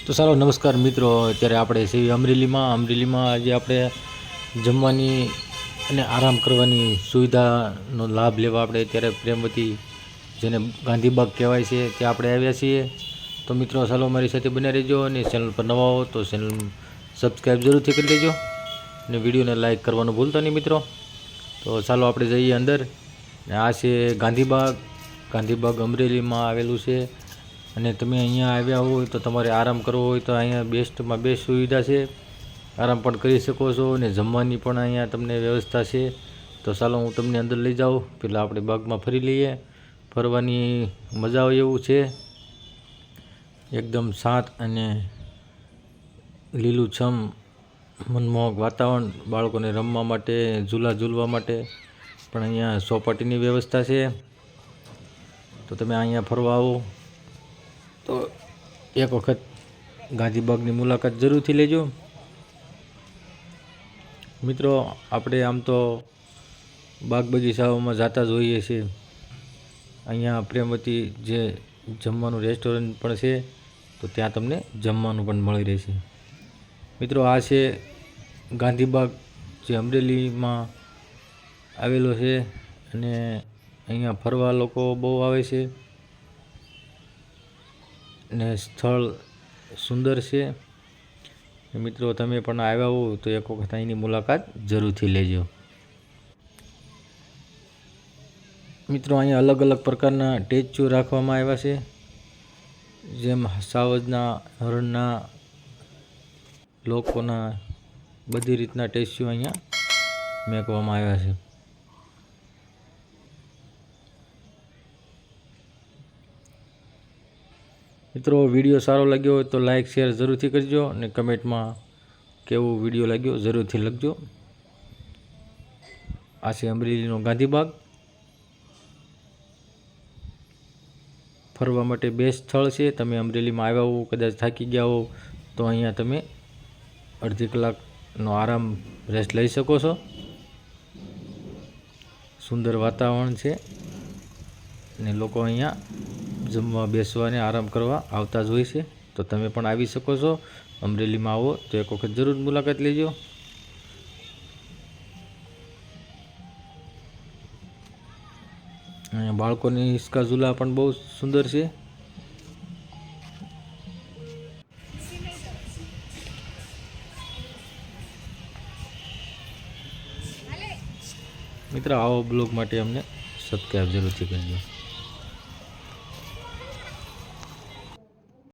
તો ચાલો નમસ્કાર મિત્રો, અત્યારે આપણે છીએ અમરેલીમાં આજે આપણે જમવાની અને આરામ કરવાની સુવિધાનો લાભ લેવા આપણે અત્યારે પ્રેમવતી, જેને ગાંધીબાગ કહેવાય છે, ત્યાં આપણે આવ્યા છીએ. તો મિત્રો ચાલો મારી સાથે બન્યા રહેજો, અને ચેનલ પર નવા હો તો ચેનલ સબસ્ક્રાઈબ જરૂરથી કરી લેજો અને વિડીયોને લાઇક કરવાનું ભૂલતા નહીં મિત્રો. તો ચાલો આપણે જઈએ અંદર. આ છે ગાંધીબાગ અમરેલીમાં આવેલું છે. અને તમે અહીંયા આવ્યા હોય તો તમારે આરામ કરવો હોય તો અહીંયા બેસ્ટમાં બેસ્ટ સુવિધા છે. આરામ પણ કરી શકો છો અને જમવાની પણ અહીંયા તમને વ્યવસ્થા છે. તો ચાલો હું તમને અંદર લઈ જાઉં. પહેલાં આપણે બાગમાં ફરી લઈએ. ફરવાની મજા આવે એવું છે. એકદમ શાંત અને લીલુંછમ મનમોહક વાતાવરણ. બાળકોને રમવા માટે, ઝૂલવા માટે પણ અહીંયા ચોપાટીની વ્યવસ્થા છે. તો તમે અહીંયા ફરવા આવો તો એક વખત ગાંધીબાગની મુલાકાત જરૂરથી લેજો મિત્રો. આપણે આમ તો બાગ બગીચાઓમાં જતા જ હોઈએ છીએ. અહીંયા પ્રેમવતી જે જમવાનું રેસ્ટોરન્ટ પણ છે, તો ત્યાં તમને જમવાનું પણ મળી રહેશે મિત્રો. આ છે ગાંધીબાગ, જે અમરેલીમાં આવેલો છે, અને અહીંયા ફરવા લોકો બહુ આવે છે ને સ્થળ સુંદર છે. મિત્રો તમે પણ આવ્યા હો તો એક વખત અહીંની મુલાકાત જરૂરથી લેજો મિત્રો. અહીંયા અલગ અલગ પ્રકારના સ્ટેચ્યુ રાખવામાં આવ્યા છે, જેમ સાવજના, હરણના, લોકોના, બધી રીતના સ્ટેચ્યુ અહીંયા મૂકવામાં આવ્યા છે. મિત્રો વિડીયો સારો લાગ્યો હોય તો લાઇક શેર જરૂરથી કરજો, અને કમેન્ટમાં કેવો વિડીયો લાગ્યો જરૂરથી લખજો. આ છે અમરેલીનો ગાંધીબાગ. ફરવા માટે બેસ્ટ સ્થળ છે. તમે અમરેલીમાં આવ્યા હો, કદાચ થાકી ગયા હો તો અહીંયા તમે અડધી કલાકનો આરામ રેસ્ટ લઈ શકો છો. સુંદર વાતાવરણ છે, અને લોકો અહીંયા જમવા, બેસવા અને આરામ કરવા આવતા જ હોય છે. તો તમે પણ આવી શકો છો. અમરેલીમાં આવો તો એક વખત જરૂર મુલાકાત લેજો. અહીંયા બાળકોની હિસકા ઝૂલા પણ બહુ સુંદર છે. મિત્ર, આવો બ્લોગ માટે અમને સબસ્ક્રાઈબ જરૂરથી કરજો.